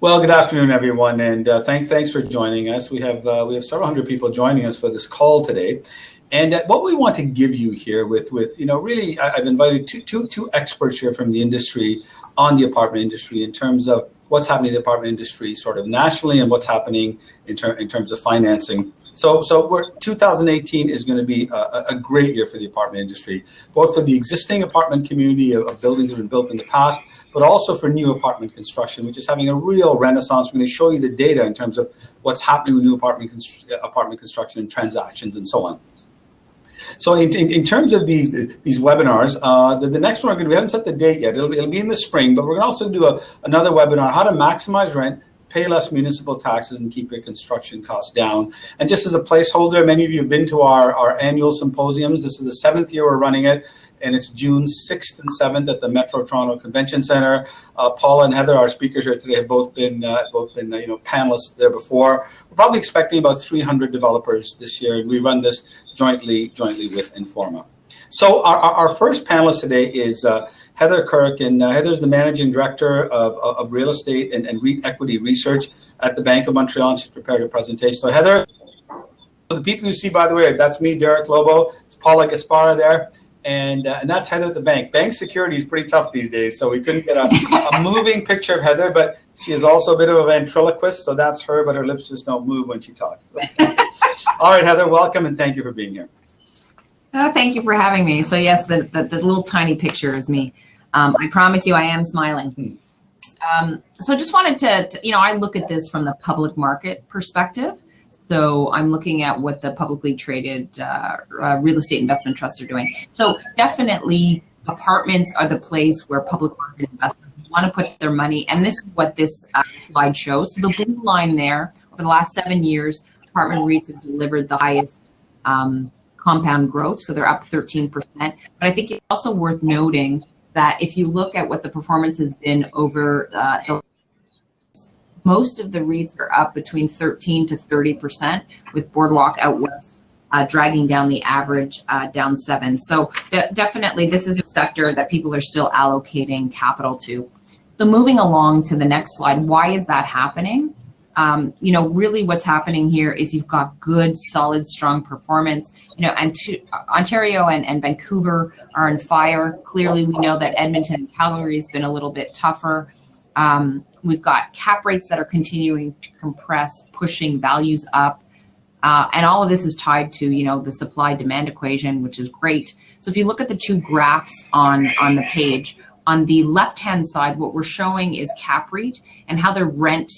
Well, good afternoon, everyone, and thanks for joining us. We have several hundred people joining us for this call today, and what we want to give you here with really, I've invited two experts here from the industry on the apartment industry in terms of what's happening in the apartment industry, sort of nationally, and what's happening in terms of financing. So 2018 is going to be a great year for the apartment industry, both for the existing apartment community of buildings that have been built in the past, but also for new apartment construction, which is having a real renaissance. We're going to show you the data in terms of what's happening with new apartment construction and transactions and so on. So in terms of these webinars, the next one we haven't set the date yet. It'll be in the spring, but we're going to also do another webinar on how to maximize rent, pay less municipal taxes, and keep your construction costs down. And just as a placeholder, many of you have been to our annual symposiums. This is the 7th year we're running it, and it's June 6th and 7th at the Metro Toronto Convention Center. Paula and Heather, our speakers here today, have both been panelists there before. We're probably expecting about 300 developers this year, and we run this jointly with Informa. So our first panelist today is Heather Kirk, and Heather's the Managing Director of Real Estate and REIT Equity Research at the Bank of Montreal, and she's prepared a presentation. So Heather, the people you see, by the way, that's me, Derek Lobo, it's Paula Gasparro there, and that's Heather at the bank. Bank security is pretty tough these days, so we couldn't get a moving picture of Heather, but she is also a bit of a ventriloquist, so that's her, but her lips just don't move when she talks. So. All right, Heather, welcome, and thank you for being here. Oh, thank you for having me. So yes, the little tiny picture is me. I promise you I am smiling. So just wanted to, I look at this from the public market perspective. So I'm looking at what the publicly traded real estate investment trusts are doing. So definitely apartments are the place where public market investors want to put their money. And this is what this slide shows. So the blue line there, over the last 7 years, apartment REITs have delivered the highest compound growth, so they're up 13%. But I think it's also worth noting that if you look at what the performance has been over most of the REITs are up between 13 to 30%, with Boardwalk out west dragging down the average down 7. So definitely this is a sector that people are still allocating capital to. So moving along to the next slide, why is that happening? Really what's happening here is you've got good, solid, strong performance, and Ontario and Vancouver are on fire. Clearly, we know that Edmonton and Calgary has been a little bit tougher. We've got cap rates that are continuing to compress, pushing values up. And all of this is tied to, the supply demand equation, which is great. So if you look at the two graphs on the page, on the left-hand side, what we're showing is cap rate and how the rent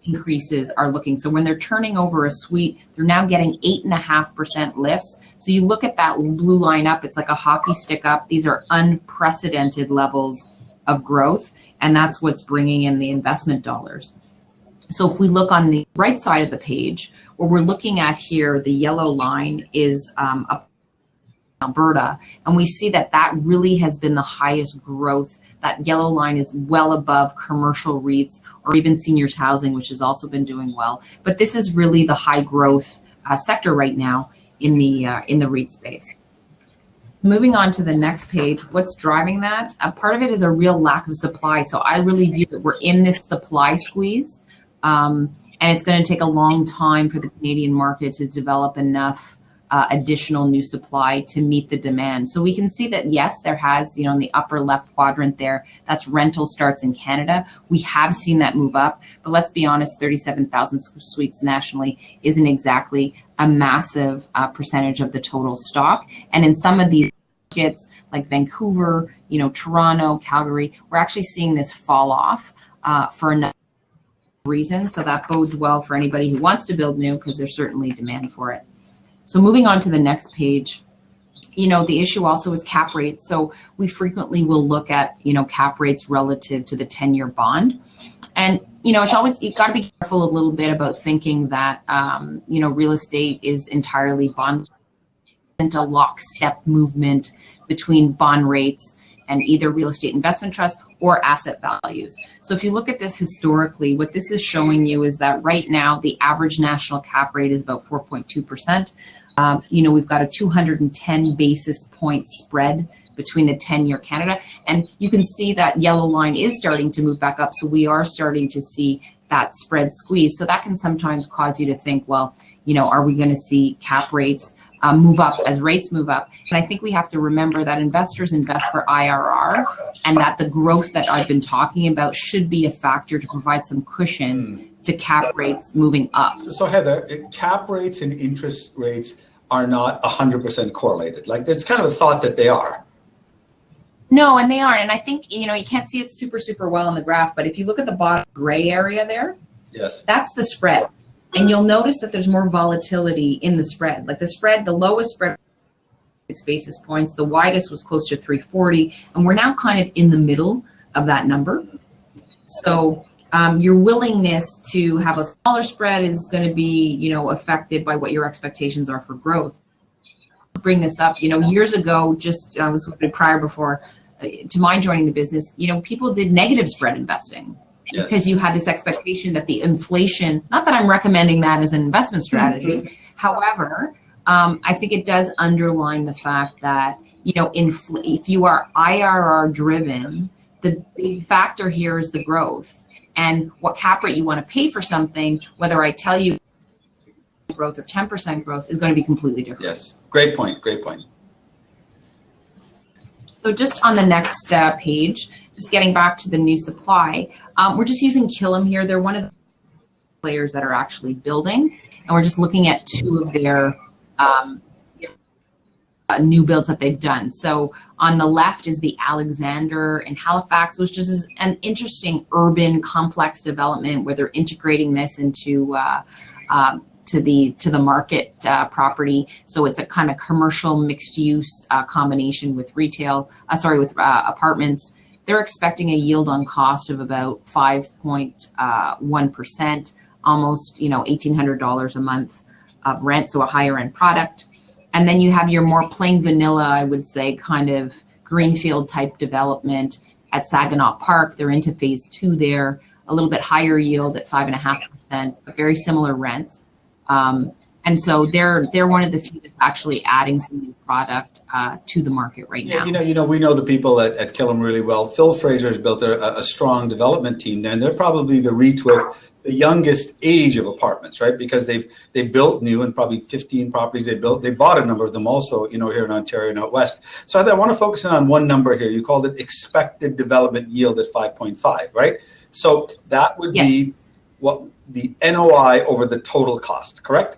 increases are looking. So when they're turning over a suite, they're now getting 8.5% lifts. So you look at that blue line up, it's like a hockey stick up. These are unprecedented levels of growth, and that's what's bringing in the investment dollars. So if we look on the right side of the page, what we're looking at here, the yellow line is up Alberta, and we see that really has been the highest growth. That yellow line is well above commercial REITs or even seniors housing, which has also been doing well. But this is really the high growth sector right now in the REIT space. Moving on to the next page, what's driving that? Part of it is a real lack of supply. So I really view that we're in this supply squeeze, and it's going to take a long time for the Canadian market to develop enough additional new supply to meet the demand. So we can see that, yes, there has, in the upper left quadrant there, that's rental starts in Canada. We have seen that move up, but let's be honest, 37,000 suites nationally isn't exactly a massive percentage of the total stock. And in some of these markets like Vancouver, Toronto, Calgary, we're actually seeing this fall off for another reason. So that bodes well for anybody who wants to build new, because there's certainly demand for it. So moving on to the next page, the issue also is cap rates. So we frequently will look at, cap rates relative to the 10-year bond. And, it's always, you've got to be careful a little bit about thinking that, real estate is entirely bond, a lockstep movement between bond rates and either real estate investment trusts or asset values. So if you look at this historically, what this is showing you is that right now, the average national cap rate is about 4.2%. We've got a 210 basis point spread between the 10-year Canada. And you can see that yellow line is starting to move back up. So we are starting to see that spread squeeze. So that can sometimes cause you to think, well, are we going to see cap rates move up as rates move up? And I think we have to remember that investors invest for IRR, and that the growth that I've been talking about should be a factor to provide some cushion to cap rates moving up. So Heather, cap rates and interest rates are not 100% correlated. Like, there's kind of a thought that they are. No, and they aren't. And I think, you can't see it super well on the graph, but if you look at the bottom gray area there, yes, that's the spread. And you'll notice that there's more volatility in the spread. Like the lowest spread, 6 basis points, the widest was close to 340, and we're now kind of in the middle of that number. So your willingness to have a smaller spread is going to be, affected by what your expectations are for growth. Bring this up, years ago, just this was prior before to my joining the business, people did negative spread investing. Yes. Because you had this expectation that the inflation, not that I'm recommending that as an investment strategy, however, I think it does underline the fact that, if you are IRR driven, the big factor here is the growth, and what cap rate you want to pay for something, whether I tell you growth or 10% growth, is going to be completely different. Yes, great point. So just on the next page, just getting back to the new supply, we're just using Killam here. They're one of the players that are actually building, and we're just looking at 2 of their new builds that they've done. So on the left is the Alexander in Halifax, which is an interesting urban complex development where they're integrating this into to the market property. So it's a kind of commercial mixed use combination with retail, with apartments. They're expecting a yield on cost of about 5.1%, almost $1,800 a month of rent, so a higher end product. And then you have your more plain vanilla, I would say, kind of greenfield type development at Saginaw Park. They're into phase 2 there, a little bit higher yield at 5.5%, but very similar rents. And so they're one of the few that's actually adding some new product to the market right now. We know the people at Killam really well. Phil Fraser has built a strong development team there, and they're probably the REIT with the youngest age of apartments, right? Because they built new, and probably 15 properties they built. They bought a number of them also, here in Ontario and out west. So I want to focus in on one number here. You called it expected development yield at 5.5, right? So that would be what the NOI over the total cost, correct?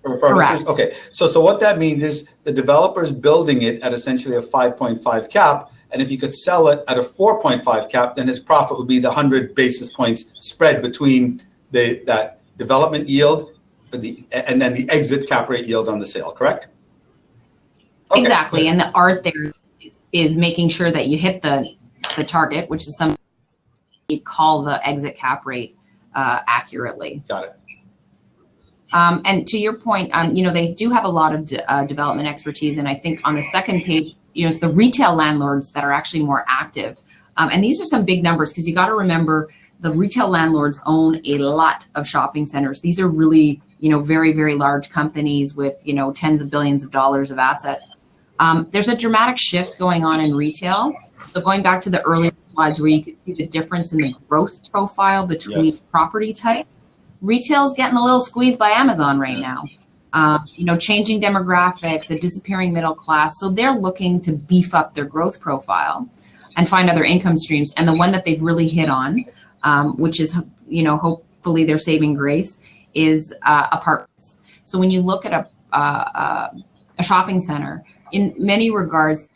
Correct. Okay, so what that means is the developer's building it at essentially a 5.5 cap, and if you could sell it at a 4.5 cap, then his profit would be the 100 basis points spread between that development yield and then the exit cap rate yield on the sale, correct? Okay. Exactly, and the art there is making sure that you hit the target, which is something you call the exit cap rate accurately. Got it. And to your point, they do have a lot of development expertise. And I think on the second page, it's the retail landlords that are actually more active. And these are some big numbers, because you got to remember the retail landlords own a lot of shopping centers. These are really, very, very large companies with, tens of billions of dollars of assets. There's a dramatic shift going on in retail. So going back to the earlier slides where you could see the difference in the growth profile between property type, retail is getting a little squeezed by Amazon right now. Changing demographics, a disappearing middle class. So they're looking to beef up their growth profile and find other income streams. And the one that they've really hit on, which is, hopefully their saving grace, is apartments. So when you look at a shopping center, in many regards,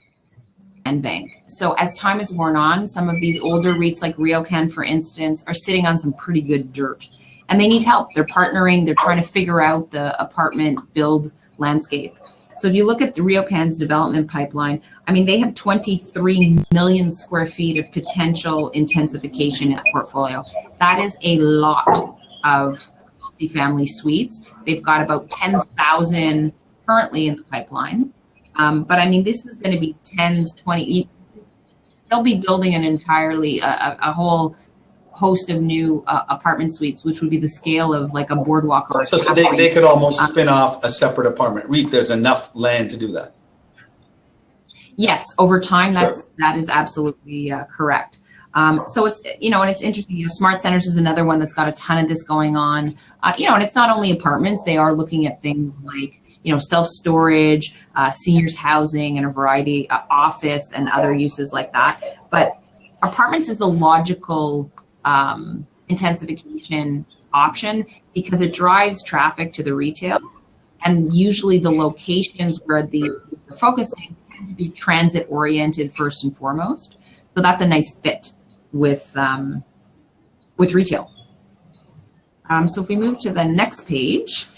and bank. So as time has worn on, some of these older REITs like RioCan, for instance, are sitting on some pretty good dirt. And they need help. They're partnering. They're trying to figure out the apartment build landscape. So if you look at the RioCan's development pipeline, they have 23 million square feet of potential intensification in that portfolio. That is a lot of multifamily suites. They've got about 10,000 currently in the pipeline. But this is going to be 10s, 20. They'll be building an entirely, a whole host of new apartment suites, which would be the scale of like a boardwalk or so they could almost spin off a separate apartment REIT. There's enough land to do that. Yes, over time, Sure. that is absolutely correct. So it's, and it's interesting, smart centers is another one that's got a ton of this going on, and it's not only apartments, they are looking at things like, self-storage, seniors housing, and a variety of office and other uses like that. But apartments is the logical intensification option because it drives traffic to the retail, and usually the locations where they're focusing tend to be transit oriented first and foremost. So that's a nice fit with retail. So if we move to the next page,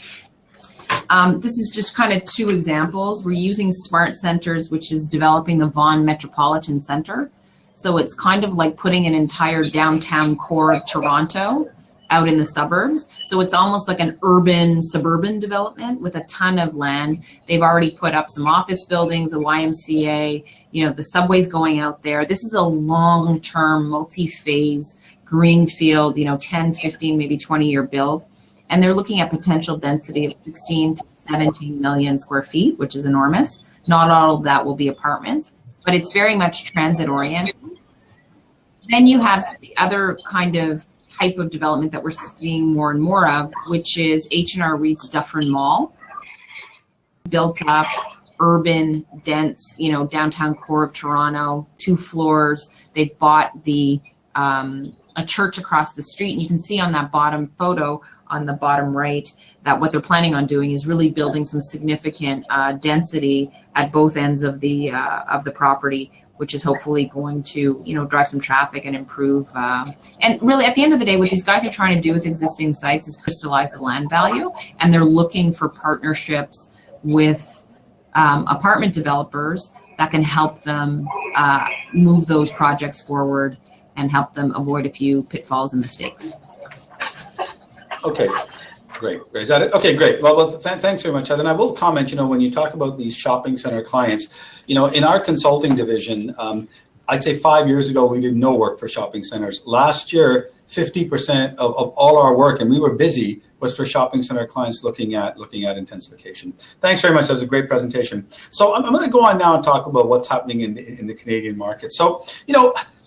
this is just kind of two examples. We're using Smart Centers, which is developing the Vaughan Metropolitan Center. So it's kind of like putting an entire downtown core of Toronto out in the suburbs. So it's almost like an urban suburban development with a ton of land. They've already put up some office buildings, a YMCA, the subway's going out there. This is a long-term, multi-phase greenfield, 10, 15, maybe 20-year build. And they're looking at potential density of 16 to 17 million square feet, which is enormous. Not all of that will be apartments, but it's very much transit oriented. Then you have the other kind of type of development that we're seeing more and more of, which is H&R REIT's Dufferin Mall. Built up, urban, dense, downtown core of Toronto, 2 floors. They've bought a church across the street, and you can see on that bottom photo on the bottom right that what they're planning on doing is really building some significant density at both ends of the property, which is hopefully going to, drive some traffic and improve. And really, at the end of the day, what these guys are trying to do with existing sites is crystallize the land value, and they're looking for partnerships with apartment developers that can help them move those projects forward and help them avoid a few pitfalls and mistakes. Okay, great. Is that it? Okay, great. Well, thanks very much, Heather. And I will comment, when you talk about these shopping center clients, in our consulting division, I'd say 5 years ago, we did no work for shopping centers. Last year, 50% of all our work, and we were busy, was for shopping center clients looking at intensification. Thanks very much. That was a great presentation. So I'm going to go on now and talk about what's happening in the Canadian market. So,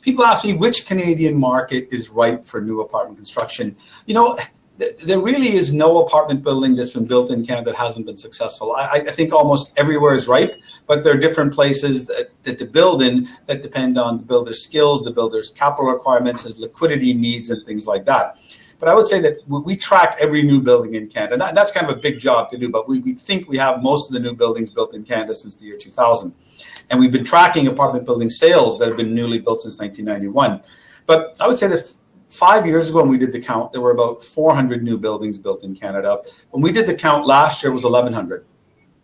people ask me which Canadian market is ripe for new apartment construction. There really is no apartment building that's been built in Canada that hasn't been successful. I think almost everywhere is ripe, but there are different places that to build in that depend on the builder's skills, the builder's capital requirements, his liquidity needs, and things like that. But I would say that we track every new building in Canada. And that's kind of a big job to do, but we think we have most of the new buildings built in Canada since the year 2000. And we've been tracking apartment building sales that have been newly built since 1991. But I would say that 5 years ago when we did the count, there were about 400 new buildings built in Canada. When we did the count last year, it was 1,100.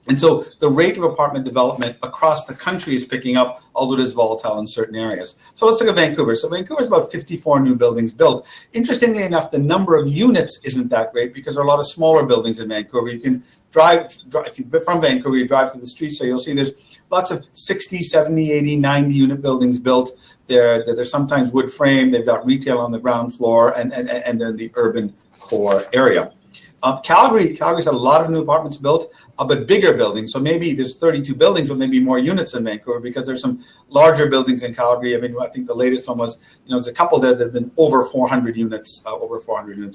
And so the rate of apartment development across the country is picking up, although it is volatile in certain areas. So let's look at Vancouver. So Vancouver is about 54 new buildings built. Interestingly enough, the number of units isn't that great because there are a lot of smaller buildings in Vancouver. You can drive if you're from Vancouver, you drive through the streets, so you'll see there's lots of 60, 70, 80, 90 unit buildings built. They're sometimes wood frame. They've got retail on the ground floor and then the urban core area. Calgary's had a lot of new apartments built, but bigger buildings. So maybe there's 32 buildings, but maybe more units in Vancouver because there's some larger buildings in Calgary. I mean, I think the latest one was, there's a couple there that have been over 400 units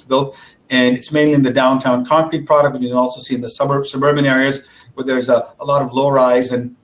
built. And it's mainly in the downtown concrete product, but you can also see in the suburban areas where there's a lot of low rise. And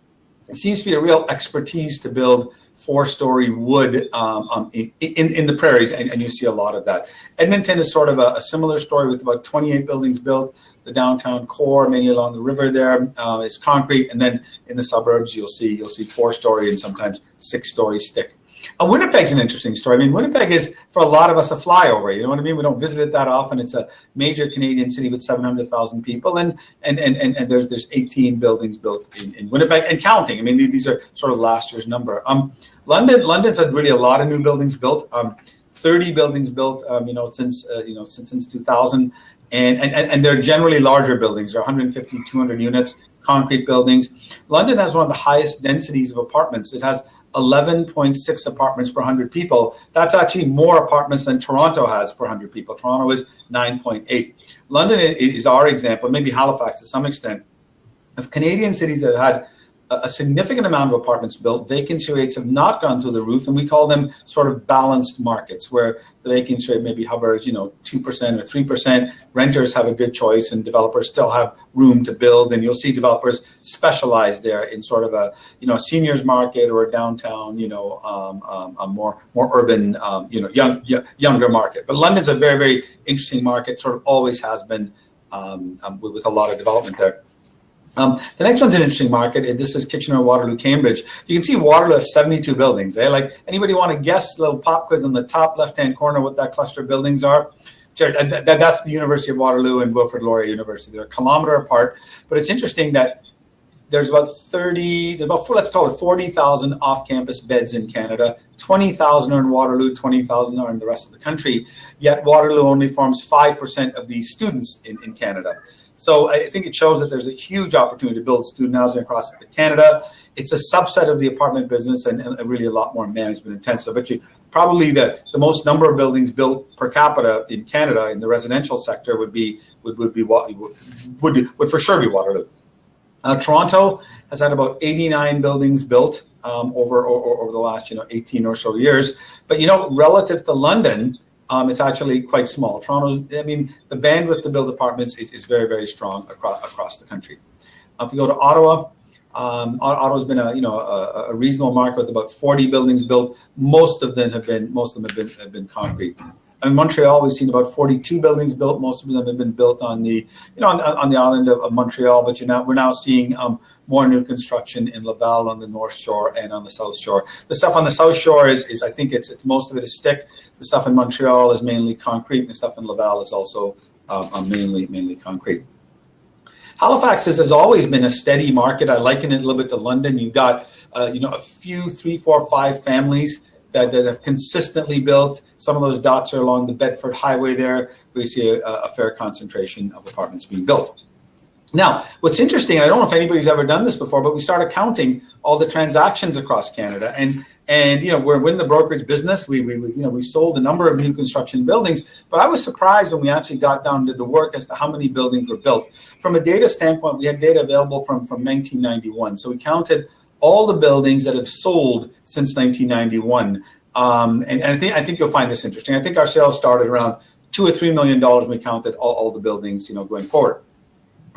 it seems to be a real expertise to build 4-story wood in the prairies, and you see a lot of that. Edmonton is sort of a similar story with about 28 buildings built. The downtown core, mainly along the river there, is concrete, and then in the suburbs you'll see 4-story and sometimes 6-story stick. Winnipeg's an interesting story. I mean, Winnipeg is, for a lot of us, a flyover. You know what I mean? We don't visit it that often. It's a major Canadian city with 700,000 people, and there's 18 buildings built in Winnipeg and counting. I mean, these are sort of last year's number. London's had really a lot of new buildings built. 30 buildings built, since 2000, and they're generally larger buildings. They're 150, 200 units, concrete buildings. London has one of the highest densities of apartments. It has 11.6 apartments per 100 people. That's actually more apartments than Toronto has per 100 people. Toronto is 9.8. London is our example, maybe Halifax to some extent, of Canadian cities that have had a significant amount of apartments built. Vacancy rates have not gone through the roof, and we call them sort of balanced markets, where the vacancy rate maybe hovers, 2% or 3%. Renters have a good choice, and developers still have room to build. And you'll see developers specialize there in sort of a seniors market or a downtown, a more urban, younger market. But London's a very, very interesting market. Sort of always has been, with a lot of development there. The next one's an interesting market. This is Kitchener, Waterloo, Cambridge. You can see Waterloo has 72 buildings. Like, anybody want to guess, a little pop quiz on the top left-hand corner what that cluster of buildings are? That's the University of Waterloo and Wilfrid Laurier University. They're a kilometer apart, but it's interesting that there's about let's call it 40,000 off-campus beds in Canada. 20,000 are in Waterloo, 20,000 are in the rest of the country. Yet Waterloo only forms 5% of the students in Canada. So I think it shows that there's a huge opportunity to build student housing across Canada. It's a subset of the apartment business and really a lot more management intensive. But probably the most number of buildings built per capita in Canada in the residential sector would for sure be Waterloo. Toronto has had about 89 buildings built over the last 18 or so years. But relative to London, it's actually quite small. the bandwidth to build apartments is very, very strong across the country. If you go to Ottawa, Ottawa's been a reasonable market with about 40 buildings built. Most of them have been concrete. In Montreal, we've seen about 42 buildings built. Most of them have been built on the on the island of Montreal. But we're now seeing more new construction in Laval on the North Shore and on the South Shore. The stuff on the South Shore is I think it's most of it is stick. The stuff in Montreal is mainly concrete. And the stuff in Laval is also mainly concrete. Halifax has always been a steady market. I liken it a little bit to London. You've got a few 3, 4, 5 families that have consistently built. Some of those dots are along the Bedford Highway there. We see a fair concentration of apartments being built. Now, what's interesting, I don't know if anybody's ever done this before, but we started counting all the transactions across Canada. And we're in the brokerage business. We sold a number of new construction buildings, but I was surprised when we actually got down to the work as to how many buildings were built. From a data standpoint, we had data available from 1991. So we counted all the buildings that have sold since 1991. And I think you'll find this interesting. I think our sales started around $2 or $3 million when we counted all the buildings, going forward.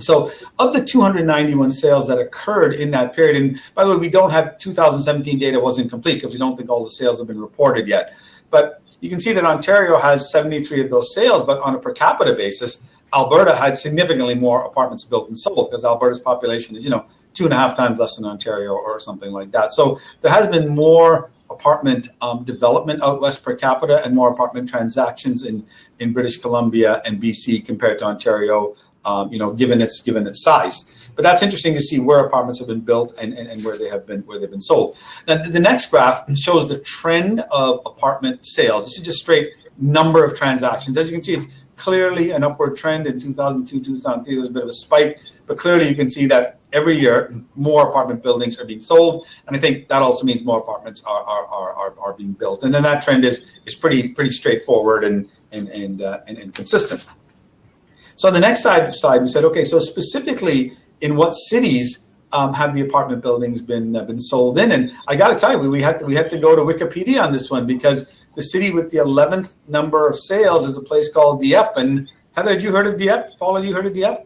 So of the 291 sales that occurred in that period, and by the way, we don't have 2017 data wasn't complete because we don't think all the sales have been reported yet. But you can see that Ontario has 73 of those sales, but on a per capita basis, Alberta had significantly more apartments built and sold because Alberta's population is, 2.5 times less than Ontario or something like that. So there has been more apartment development out west per capita and more apartment transactions in British Columbia and BC compared to Ontario, given its size. But that's interesting to see where apartments have been built and where they've been sold. Now, the next graph shows the trend of apartment sales. This is just straight number of transactions. As you can see, it's clearly an upward trend. In 2002, 2003, there was a bit of a spike, but clearly you can see that every year more apartment buildings are being sold, and I think that also means more apartments are being built. And then that trend is pretty straightforward and consistent. So on the next slide, we said, okay, so specifically in what cities have the apartment buildings been sold in? And I got to tell you, we had to go to Wikipedia on this one because the city with the 11th number of sales is a place called Dieppe. And Heather, had you heard of Dieppe? Paula, you heard of Dieppe?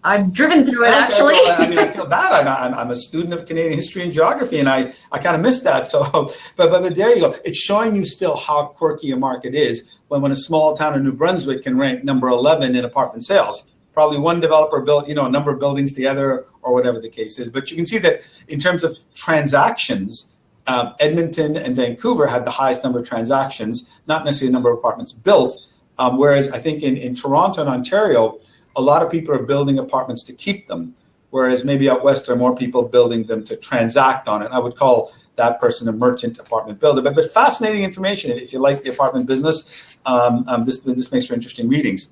I've driven through it, actually. Well, I feel bad. I'm a student of Canadian history and geography, and I kind of missed that. So, but there you go. It's showing you still how quirky a market is when a small town in New Brunswick can rank number 11 in apartment sales. Probably one developer built, a number of buildings together or whatever the case is. But you can see that in terms of transactions, Edmonton and Vancouver had the highest number of transactions, not necessarily the number of apartments built. Whereas I think in Toronto and Ontario, a lot of people are building apartments to keep them, whereas maybe out west there are more people building them to transact on it. I would call that person a merchant apartment builder. But fascinating information if you like the apartment business. This makes for interesting readings.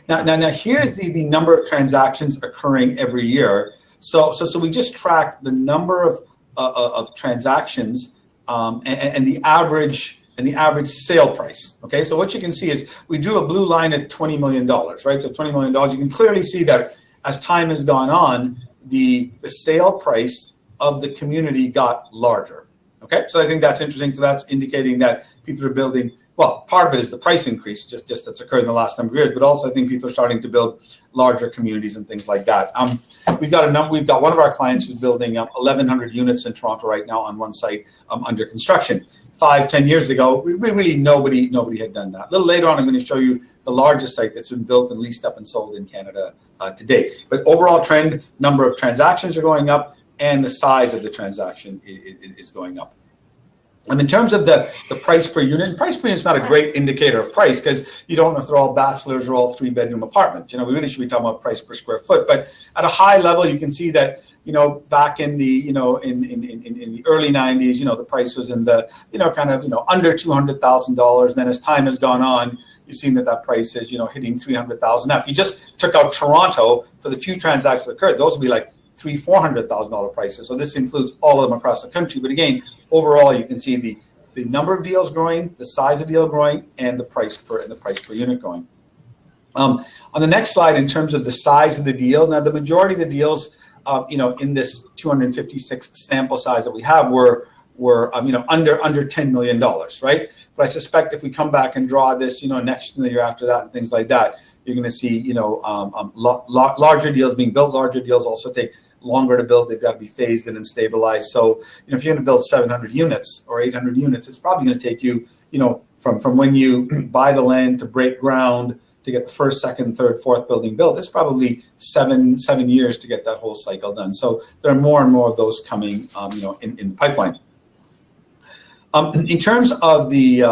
Now here's the number of transactions occurring every year. So we just track the number of transactions and the average sale price. Okay, so what you can see is we drew a blue line at $20 million, right? So $20 million, you can clearly see that as time has gone on, the sale price of the community got larger. Okay, so I think that's interesting. So that's indicating that people are building. Well, part of it is the price increase, just that's occurred in the last number of years, but also I think people are starting to build larger communities and things like that. We've got one of our clients who's building 1,100 units in Toronto right now on one site under construction. 5-10 years ago, really nobody had done that. A little later on, I'm going to show you the largest site that's been built and leased up and sold in Canada to date. But overall trend, number of transactions are going up, and the size of the transaction is going up. And in terms of the price per unit, price per unit is not a great indicator of price because you don't know if they're all bachelors or all 3-bedroom apartments. We really should be talking about price per square foot. But at a high level, you can see that back in the in the early 90s, the price was in the under $200,000. And then as time has gone on, you've seen that price is hitting $300,000. Now, if you just took out Toronto for the few transactions that occurred, those would be like $300,000-$400,000 prices. So this includes all of them across the country. But again, overall, you can see the number of deals growing, the size of the deal growing, and the price per unit growing. On the next slide, in terms of the size of the deals, now the majority of the deals, in this 256 sample size that we have, were under $10 million, right? But I suspect if we come back and draw this, next year after that and things like that, you're going to see, larger deals being built. Larger deals also take longer to build. They've got to be phased in and stabilized. So, if you're going to build 700 units or 800 units, it's probably going to take you, from when you buy the land to break ground to get the first, second, third, fourth building built. It's probably seven years to get that whole cycle done. So there are more and more of those coming, in the pipeline. In terms of the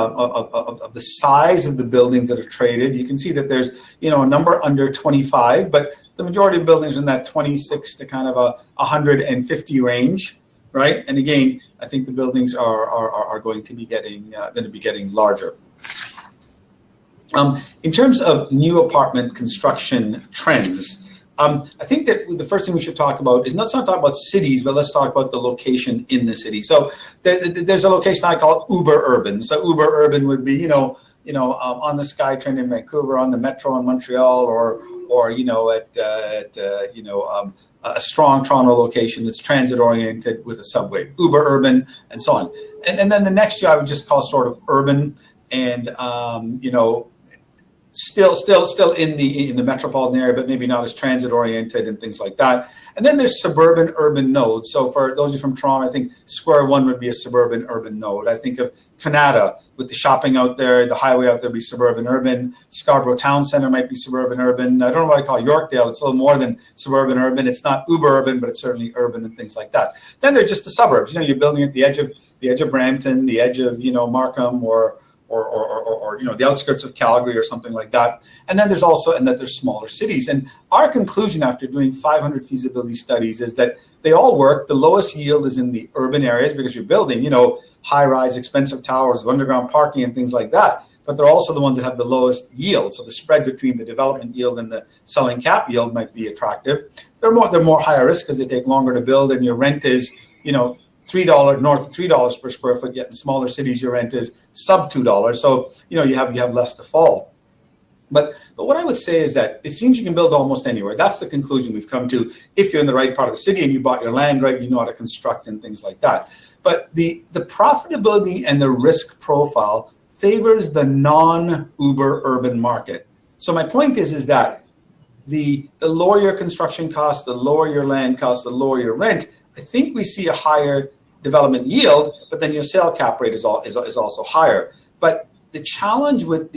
size of the buildings that are traded, you can see that there's a number under 25, but the majority of buildings are in that 26 to kind of a 150 range, right? And again, I think the buildings are going to be getting larger. In terms of new apartment construction trends, I think that the first thing we should talk about is let's not talk about cities, but let's talk about the location in the city. So there's a location I call uber urban. So uber urban would be, on the SkyTrain in Vancouver, on the Metro in Montreal, or at a strong Toronto location that's transit oriented with a subway, uber urban, and so on. And then the next year I would just call sort of urban and still in the metropolitan area, but maybe not as transit oriented and things like that. And then there's suburban urban nodes. So for those of you from Toronto, I think Square One would be a suburban urban node. I think of Canada with the shopping out there, the highway out there be suburban urban. Scarborough Town Center might be suburban urban. I don't know what I call Yorkdale. It's a little more than suburban urban. It's not uber urban, but it's certainly urban and things like that. Then there's just the suburbs. You're building at the edge of Brampton, the edge of Markham, or the outskirts of Calgary or something like that. And then there's smaller cities. And our conclusion after doing 500 feasibility studies is that they all work. The lowest yield is in the urban areas because you're building, high-rise, expensive towers, underground parking and things like that. But they're also the ones that have the lowest yield. So the spread between the development yield and the selling cap yield might be attractive. They're more higher risk because they take longer to build, and your rent is, $3 north of $3 per square foot, yet in smaller cities your rent is sub $2. So you have less to fall. But what I would say is that it seems you can build almost anywhere. That's the conclusion we've come to. If you're in the right part of the city and you bought your land right, you know how to construct and things like that. But the profitability and the risk profile favors the non-uber urban market. So my point is that the lower your construction costs, the lower your land costs, the lower your rent, I think we see a higher development yield, but then your sale cap rate is also higher. But the challenge with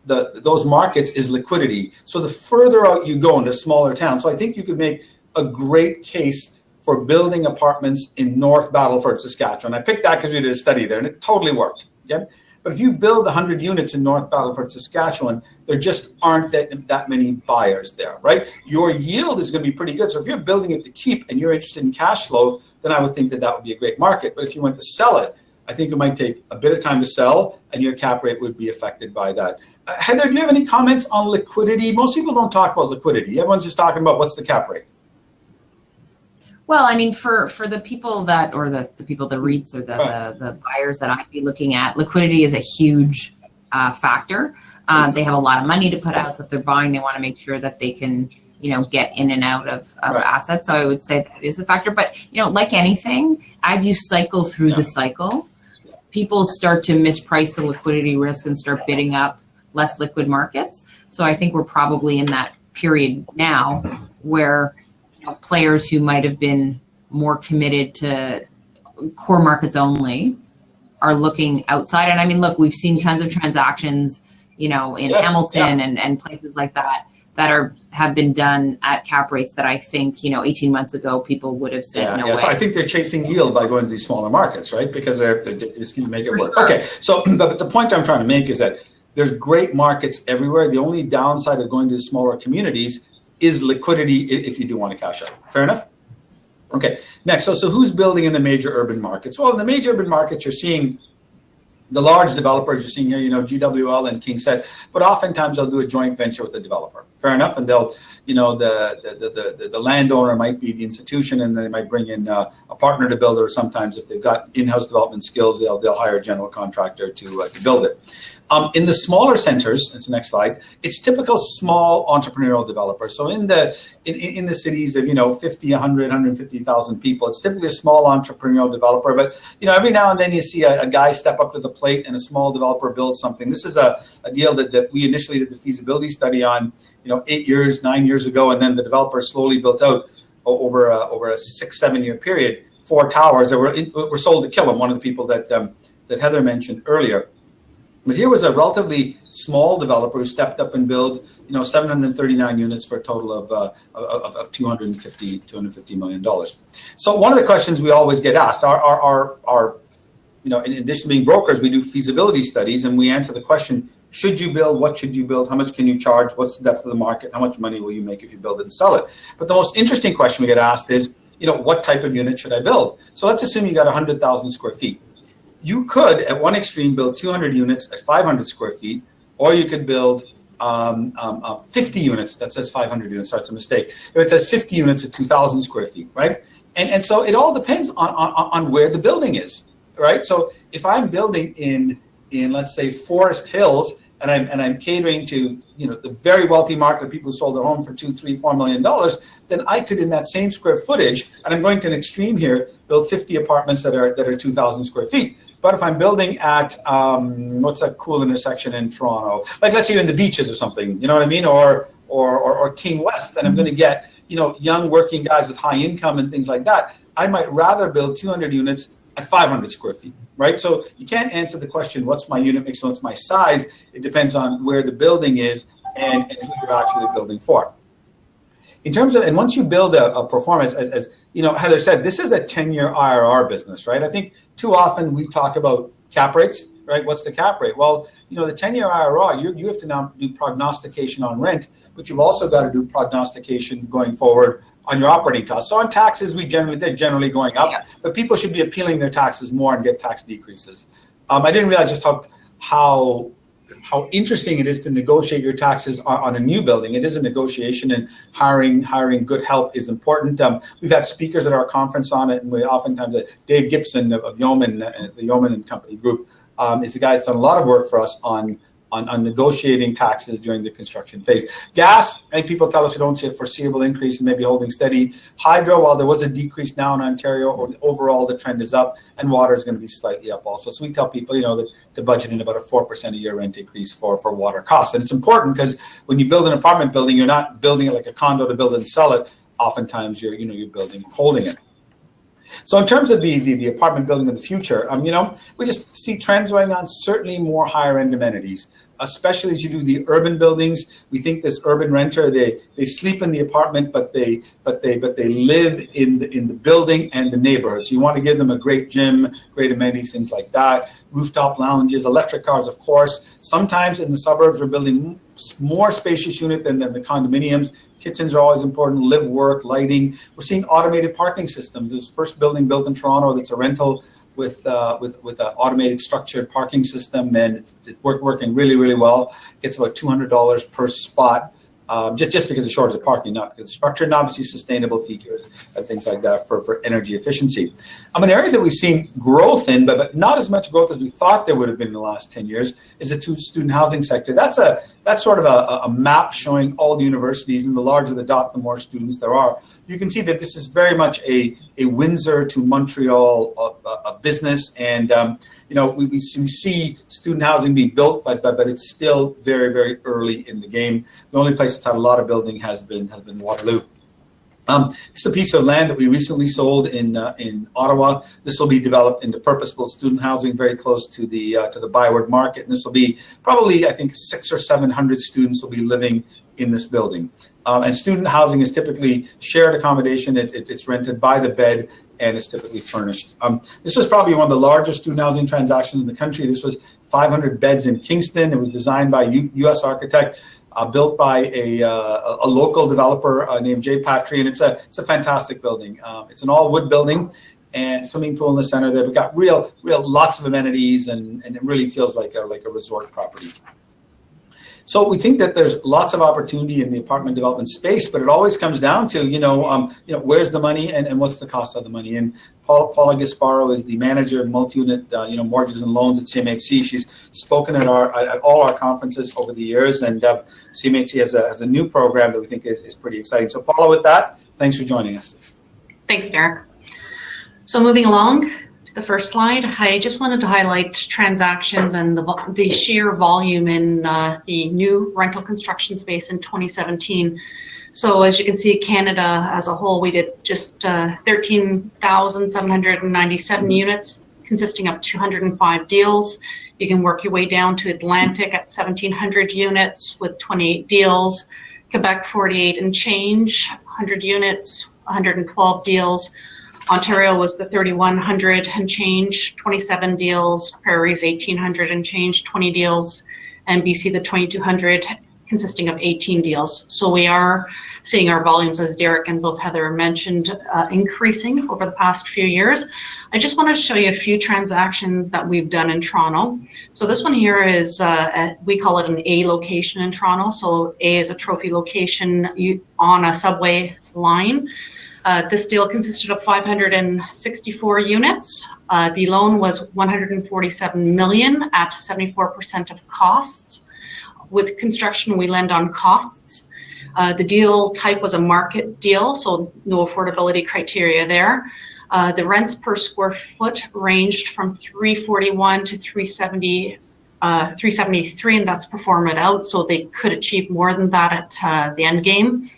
those markets is liquidity. So the further out you go into smaller towns, so I think you could make a great case for building apartments in North Battleford, Saskatchewan. I picked that because we did a study there, and it totally worked. Okay? But if you build 100 units in North Battleford, Saskatchewan, there just aren't that many buyers there, right? Your yield is going to be pretty good. So if you're building it to keep and you're interested in cash flow, then I would think that would be a great market. But if you went to sell it, I think it might take a bit of time to sell, and your cap rate would be affected by that. Heather, do you have any comments on liquidity? Most people don't talk about liquidity. Everyone's just talking about what's the cap rate. Well, I mean, for the people that, or the people, the REITs or the buyers that I'd be looking at, liquidity is a huge factor. They have a lot of money to put out that they're buying. They want to make sure that they can get in and out of assets. So I would say that is a factor. But, like anything, as you cycle through the cycle, people start to misprice the liquidity risk and start bidding up less liquid markets. So I think we're probably in that period now where players who might have been more committed to core markets only are looking outside. And I mean, look, we've seen tons of transactions, in Hamilton and places like that have been done at cap rates that I think, 18 months ago, people would have said no way. So I think they're chasing yield by going to these smaller markets, right? Because they're just going to make it work. Sure. Okay, so but the point I'm trying to make is that there's great markets everywhere. The only downside of going to the smaller communities is liquidity if you do want to cash out. Fair enough? Okay, next. So who's building in the major urban markets? Well, in the major urban markets, you're seeing the large developers. You're seeing here, GWL and KingSett, but oftentimes they'll do a joint venture with the developer. Fair enough, and they'll, the landowner might be the institution, and they might bring in a partner to build it. Or sometimes, if they've got in-house development skills, they'll hire a general contractor to build it. In the smaller centers, that's the next slide, it's typical small entrepreneurial developers. So in the cities of 50, 100, 150,000 people, it's typically a small entrepreneurial developer. But every now and then you see a guy step up to the plate and a small developer build something. This is a deal that we initially did the feasibility study on 9 years ago, and then the developer slowly built out over a 6-7 year period 4 towers that were sold to Killam, one of the people that Heather mentioned earlier. But here was a relatively small developer who stepped up and built 739 units for a total of $250 million. So one of the questions we always get asked are in addition to being brokers, we do feasibility studies, and we answer the question: should you build? What should you build? How much can you charge? What's the depth of the market? How much money will you make if you build it and sell it? But the most interesting question we get asked is, what type of unit should I build? So let's assume you got 100,000 square feet. You could, at one extreme, build 200 units at 500 square feet, or you could build 50 units. That says 500 units, so it's a mistake. If it says 50 units at 2,000 square feet, right? And so it all depends on where the building is, right? So if I'm building in let's say Forest Hills, and I'm catering to the very wealthy market, people who sold their home for $2, $3, $4 million, then I could, in that same square footage, and I'm going to an extreme here, build 50 apartments that are 2,000 square feet. But if I'm building at what's that cool intersection in Toronto, like let's say in the Beaches or something, you know what I mean, or King West, and I'm going to get young working guys with high income and things like that, I might rather build 200 units at 500 square feet, right? So you can't answer the question, what's my unit mix, what's my size? It depends on where the building is and who you're actually building for. In terms of, and once you build a performance, as Heather said, this is a 10-year IRR business, right? I think too often we talk about cap rates, right? What's the cap rate? Well, the 10-year IRR, you have to now do prognostication on rent, but you've also got to do prognostication going forward on your operating costs. So on taxes, they're generally going up, but people should be appealing their taxes more and get tax decreases. I didn't realize just how interesting it is to negotiate your taxes on a new building. It is a negotiation, and hiring good help is important. We've had speakers at our conference on it, and we oftentimes, Dave Gibson of Yeoman, the Yeoman and Company Group, is a guy that's done a lot of work for us on negotiating taxes during the construction phase. Gas, I think people tell us we don't see a foreseeable increase and maybe holding steady. Hydro, while there was a decrease now in Ontario, overall the trend is up, and water is going to be slightly up also. So we tell people, that to budget in about a 4% a year rent increase for water costs. And it's important because when you build an apartment building, you're not building it like a condo to build and sell it. Oftentimes you're building and holding it. So in terms of the apartment building of the future, we just see trends going on, certainly more higher end amenities, especially as you do the urban buildings. We think this urban renter, they sleep in the apartment, but they live in the building and the neighborhood. So you want to give them a great gym, great amenities, things like that, rooftop lounges, electric cars, of course. Sometimes in the suburbs, we're building more spacious unit than the condominiums. Kitchens are always important, live, work, lighting. We're seeing automated parking systems. There's first building built in Toronto that's a rental with an automated structured parking system, and it's working really, really well. It's about $200 per spot. just because of shortage of parking, not because of structure, and obviously sustainable features and things like that for energy efficiency. An area that we've seen growth in, but not as much growth as we thought there would have been in the last 10 years, is the student housing sector. That's sort of a map showing all the universities, and the larger the dot, the more students there are. You can see that this is very much a Windsor to Montreal business, and we see student housing being built, but it's still very, very early in the game. The only place that's had a lot of building has been Waterloo. This is a piece of land that we recently sold in Ottawa. This will be developed into purpose-built student housing, very close to the Byward Market, and this will be probably, I think, 600 or 700 students will be living in this building. And student housing is typically shared accommodation. It's rented by the bed, and it's typically furnished. This was probably one of the largest student housing transactions in the country. This was 500 beds in Kingston. It was designed by a U.S. architect, built by a local developer named Jay Patry, and it's a fantastic building. It's an all-wood building, and swimming pool in the center there. We've got real lots of amenities, and it really feels like a resort property. So we think that there's lots of opportunity in the apartment development space, but it always comes down to, where's the money and what's the cost of the money. And Paula Gasparro is the manager of multi-unit, mortgages and loans at CMHC. She's spoken at all our conferences over the years, and CMHC has a new program that we think is pretty exciting. So Paula, with that, thanks for joining us. Thanks, Derek. So moving along, the first slide, I just wanted to highlight transactions and the sheer volume in the new rental construction space in 2017. So as you can see, Canada as a whole, we did just 13,797 units, consisting of 205 deals. You can work your way down to Atlantic at 1,700 units with 28 deals, Quebec 48 and change, 100 units, 112 deals. Ontario was the 3,100 and change, 27 deals. Prairie's 1,800 and change, 20 deals. And BC the 2,200, consisting of 18 deals. So we are seeing our volumes, as Derek and both Heather mentioned, increasing over the past few years. I just want to show you a few transactions that we've done in Toronto. So this one here is, we call it an A location in Toronto. So A is a trophy location on a subway line. This deal consisted of 564 units. The loan was $147 million at 74% of costs. With construction, we lend on costs. The deal type was a market deal, so no affordability criteria there. The rents per square foot ranged from $341 to $373, and that's performed out, so they could achieve more than that at the end game.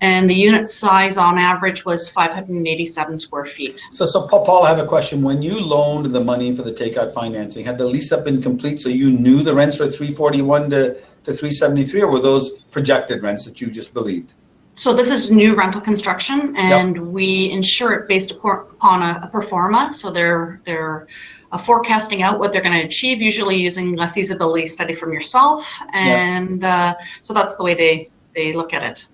And the unit size on average was 587 square feet. So Paul, I have a question. When you loaned the money for the takeout financing, had the lease up been complete so you knew the rents were 341 to 373, or were those projected rents that you just believed? So this is new rental construction, and we insure it based upon a pro forma. So they're forecasting out what they're going to achieve, usually using a feasibility study from yourself. And so that's the way they look at it.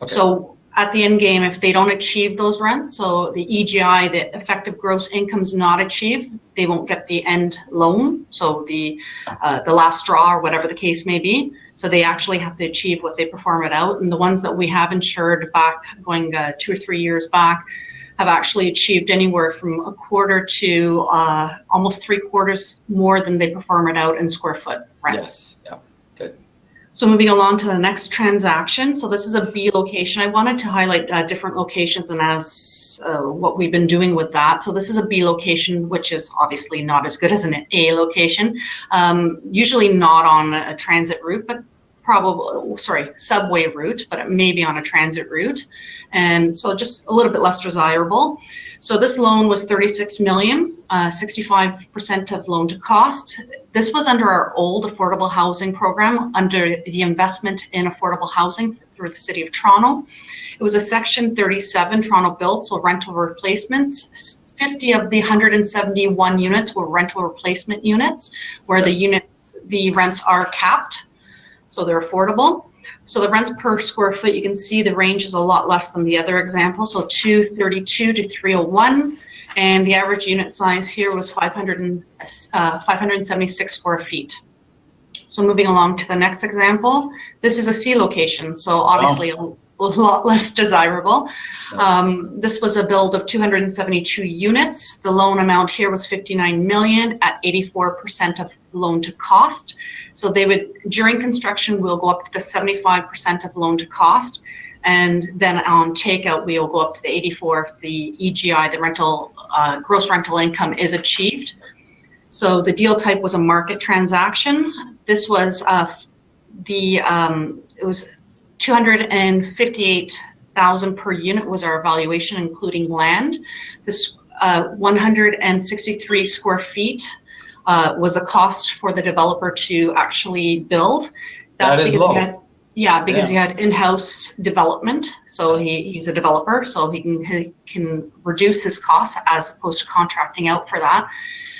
Okay. So at the end game, if they don't achieve those rents, so the EGI, the effective gross income, is not achieved, they won't get the end loan. So the last straw, or whatever the case may be. So they actually have to achieve what they perform it out. And the ones that we have insured back, going 2 or 3 years back, have actually achieved anywhere from a quarter to almost 3/4 more than they perform it out in square foot rents. Yes. Yeah. Good. So moving along to the next transaction. So this is a B location. I wanted to highlight different locations and as what we've been doing with that. So this is a B location, which is obviously not as good as an A location. Usually not on a transit route, but subway route, but it may be on a transit route. And so just a little bit less desirable. So this loan was $36 million, 65% of loan to cost. This was under our old affordable housing program, under the investment in affordable housing through the City of Toronto. It was a Section 37 Toronto built, so rental replacements. 50 of the 171 units were rental replacement units, where the rents are capped, so they're affordable. So the rents per square foot, you can see the range is a lot less than the other example. So 232 to 301, and the average unit size here was 576 square feet. So moving along to the next example, this is a C location, so obviously a lot less desirable. This was a build of 272 units. The loan amount here was 59 million at 84% of loan to cost. So they would, during construction, we'll go up to the 75% of loan to cost. And then on takeout, we will go up to the 84 if the EGI, the rental, gross rental income is achieved. So the deal type was a market transaction. This was it was 258,000 per unit was our valuation, including land. This 163 square feet was a cost for the developer to actually build. That is low. He had in-house development, so he's a developer, so he can reduce his costs as opposed to contracting out for that.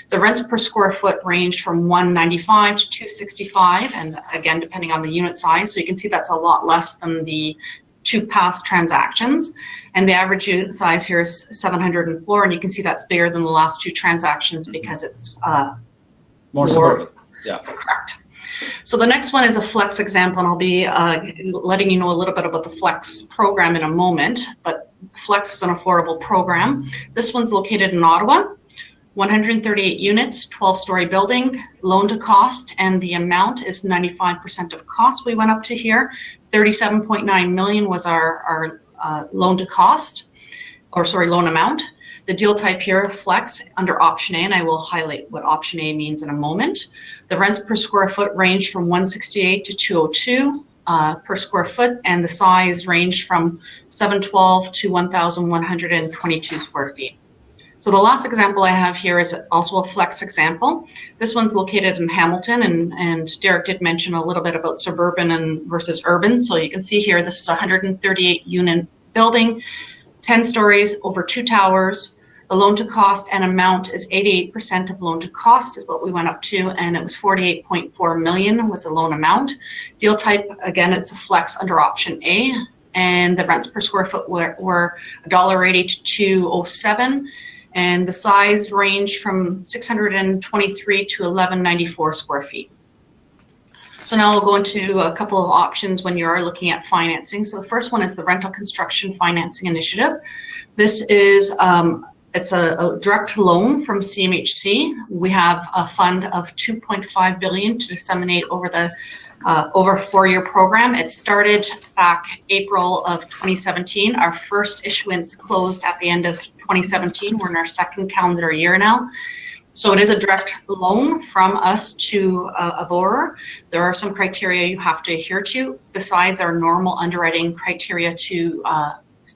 The rents per square foot range from 195 to 265, and again, depending on the unit size. So you can see that's a lot less than the two past transactions. And the average unit size here is 704, and you can see that's bigger than the last two transactions because it's more suburban. Yeah, correct. So the next one is a flex example, and I'll be letting you know a little bit about the flex program in a moment, but flex is an affordable program. This one's located in Ottawa, 138 units, 12-story building, loan to cost, and the amount is 95% of cost we went up to here. 37.9 million was our loan to cost, loan amount. The deal type here, flex, under option A, and I will highlight what option A means in a moment. The rents per square foot range from 168 to 202 per square foot, and the size ranged from 712 to 1,122 square feet. So the last example I have here is also a flex example. This one's located in Hamilton, and Derek did mention a little bit about suburban versus urban. So you can see here, this is a 138 unit building, 10 stories, over 2 towers. The loan to cost and amount is 88% of loan to cost is what we went up to, and it was 48.4 million was the loan amount. Deal type, again, it's a flex under option A, and the rents per square foot were $1.80 to $207, and the size ranged from 623 to 1194 square feet. So now we'll go into a couple of options when you are looking at financing. So the first one is the Rental Construction Financing Initiative. This is it's a direct loan from CMHC. We have a fund of 2.5 billion to disseminate over the over a 4-year program. It started back April of 2017. Our first issuance closed at the end of 2017. We're in our second calendar year now. So it is a direct loan from us to a borrower. There are some criteria you have to adhere to besides our normal underwriting criteria to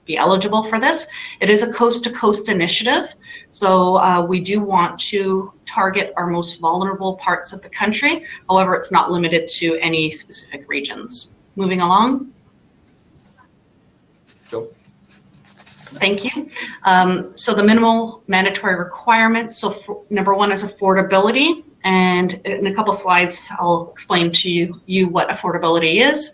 be eligible for this. It is a coast-to-coast initiative, so we do want to target our most vulnerable parts of the country. However, it's not limited to any specific regions. Moving along. Go. Thank you. So the minimal mandatory requirements. So number one is affordability. And in a couple slides, I'll explain to you what affordability is.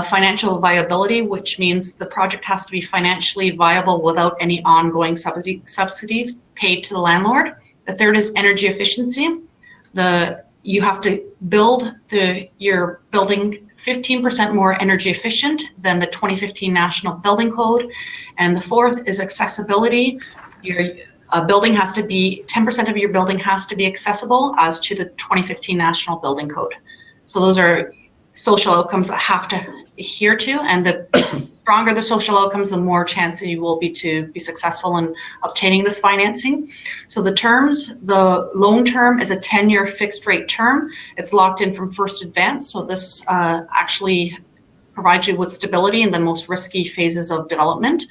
Financial viability, which means the project has to be financially viable without any ongoing subsidies paid to the landlord. The third is energy efficiency. You have to build your building 15% more energy efficient than the 2015 National Building Code. And the fourth is accessibility. Your building has to be, 10% of your building has to be accessible as to the 2015 National Building Code. So those are social outcomes that have to adhere to, and the stronger the social outcomes, the more chance you will be to be successful in obtaining this financing. So the terms, the loan term is a 10-year fixed rate term. It's locked in from first advance, so this actually provides you with stability in the most risky phases of development.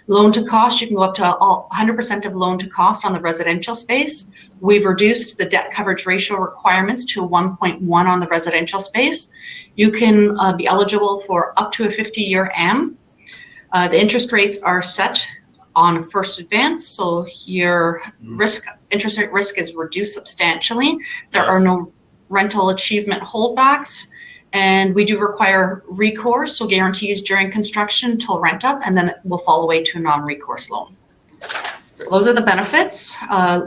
Loan to cost, you can go up to 100% of loan to cost on the residential space. We've reduced the debt coverage ratio requirements to 1.1 on the residential space. You can be eligible for up to a 50-year AM. The interest rates are set on first advance, so your interest rate risk is reduced substantially. There are no rental achievement holdbacks. And we do require recourse, so guarantees during construction until rent up, and then it will fall away to a non-recourse loan. Those are the benefits.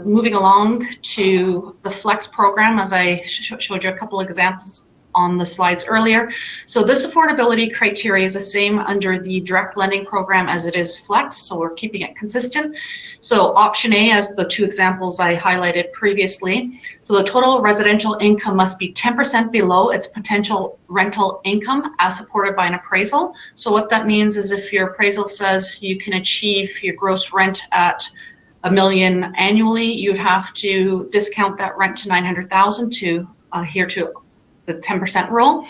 Moving along to the Flex program, as I showed you a couple examples on the slides earlier. So this affordability criteria is the same under the direct lending program as it is flex, so we're keeping it consistent. So option A, as the two examples I highlighted previously, so the total residential income must be 10% below its potential rental income as supported by an appraisal. So what that means is if your appraisal says you can achieve your gross rent at $1 million annually, you'd have to discount that rent to $900,000 to adhere to the 10% rule.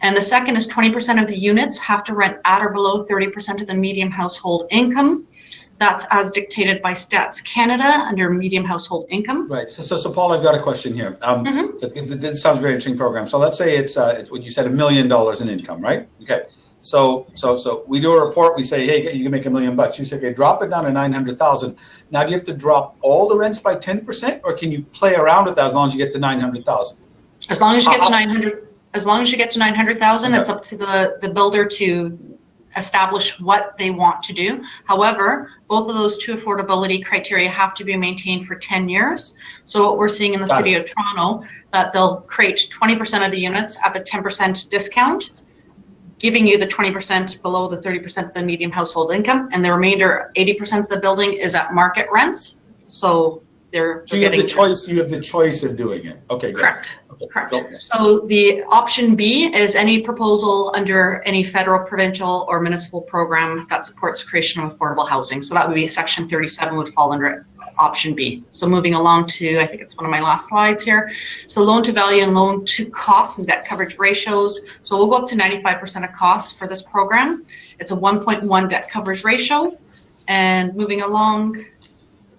And the second is 20% of the units have to rent at or below 30% of the median household income. That's as dictated by Stats Canada under medium household income. Right. So Paul, I've got a question here. This sounds a very interesting program. So let's say it's what you said, $1 million in income, right? Okay. So we do a report. We say, hey, you can make $1 million. You say, okay, drop it down to 900,000. Now, do you have to drop all the rents by 10%, or can you play around with that as long as you get to 900,000? As long as you get to 900, as long as you get to 900,000, okay. It's up to the builder to establish what they want to do. However, both of those two affordability criteria have to be maintained for 10 years. So what we're seeing in the city of Toronto, that they'll create 20% of the units at the 10% discount, giving you the 20% below the 30% of the median household income, and the remainder 80% of the building is at market rents. So you have the choice. You have the choice of doing it. Okay, good. Correct. Okay. Correct. Okay. So the option B is any proposal under any federal, provincial, or municipal program that supports creation of affordable housing. So that would be Section 37 would fall under option B. So moving along to, I think it's one of my last slides here. So loan to value and loan to cost and debt coverage ratios. So we'll go up to 95% of cost for this program. It's a 1.1 debt coverage ratio. And moving along,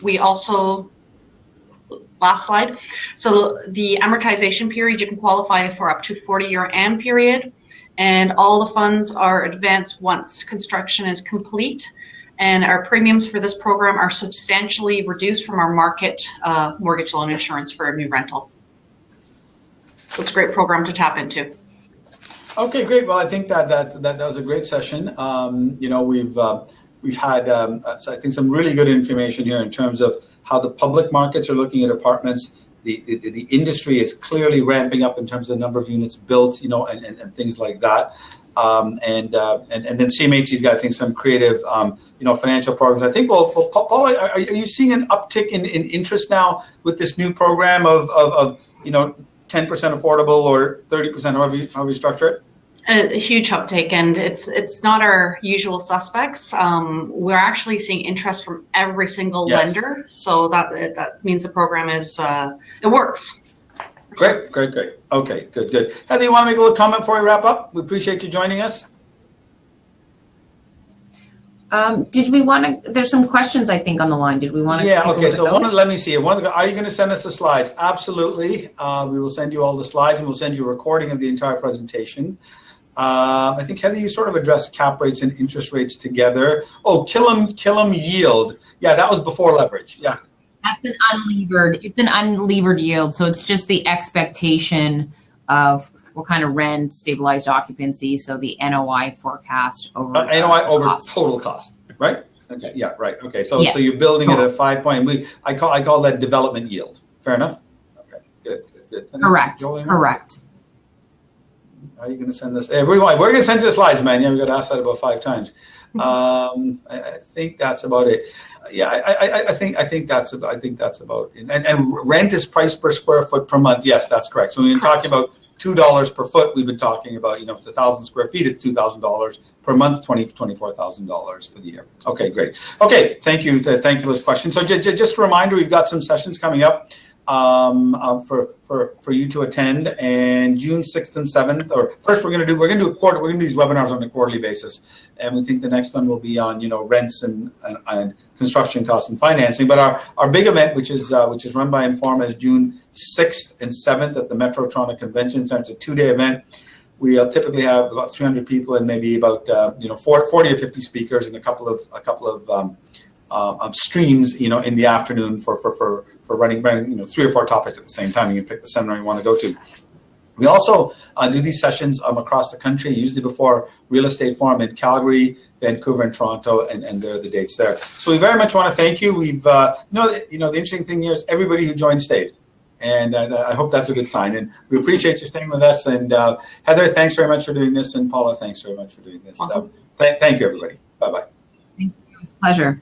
we also, last slide. So the amortization period, you can qualify for up to 40-year AM period, and all the funds are advanced once construction is complete. And our premiums for this program are substantially reduced from our market mortgage loan insurance for a new rental. So it's a great program to tap into. Okay, great. Well, I think that was a great session. We've had, I think, some really good information here in terms of how the public markets are looking at apartments. The industry is clearly ramping up in terms of the number of units built, and things like that. And then CMHC's got, I think, some creative, financial programs. I think, Paula, are you seeing an uptick in interest now with this new program of 10% affordable or 30%, however you structure it? A huge uptake, and it's not our usual suspects. We're actually seeing interest from every single lender, so that means the program is it works. Great. Okay, good. Heather, you want to make a little comment before we wrap up? We appreciate you joining us. Did we want to? There's some questions I think on the line. Did we want to? Yeah. Okay. So let me see. Are you going to send us the slides? Absolutely. We will send you all the slides, and we'll send you a recording of the entire presentation. I think, Heather, you sort of addressed cap rates and interest rates together. Oh, kill 'em yield. Yeah, that was before leverage. Yeah. That's an unlevered. It's an unlevered yield, so it's just the expectation of what kind of rent, stabilized occupancy, so the NOI forecast over NOI over cost. Total cost, right? Okay. Yeah. Right. Okay. So yes. So you're building at a 5 point. I call that development yield. Fair enough. Okay. Good. Correct. Correct. Are you going to send this? Everyone, we're going to send you the slides, man. Yeah, we got asked that about 5 times. I think that's about it. Yeah, I think that's about it. And rent is price per square foot per month. Yes, that's correct. So we've been talking about $2 per foot. We've been talking about, if it's 1,000 square feet, it's $2,000 per month, $24,000 for the year. Okay, great. Okay, thank you for those questions. So just a reminder, we've got some sessions coming up for you to attend, and June 6th and 7th. Or first, we're going to do these webinars on a quarterly basis, and we think the next one will be on rents and construction costs and financing. But our big event, which is run by Informa, is June 6th and 7th at the Metro Toronto Convention Center. It's a 2-day event. We'll typically have about 300 people and maybe about 40 or 50 speakers and a couple of streams in the afternoon for running 3 or 4 topics at the same time. You can pick the seminar you want to go to. We also do these sessions across the country, usually before Real Estate Forum in Calgary, Vancouver, and Toronto, and there are the dates there. So we very much want to thank you. We've the interesting thing here is everybody who joined stayed. And I hope that's a good sign. And we appreciate you staying with us. And Heather, thanks very much for doing this. And Paula, thanks very much for doing this. Thank you, everybody. Bye-bye. Thank you. It was a pleasure.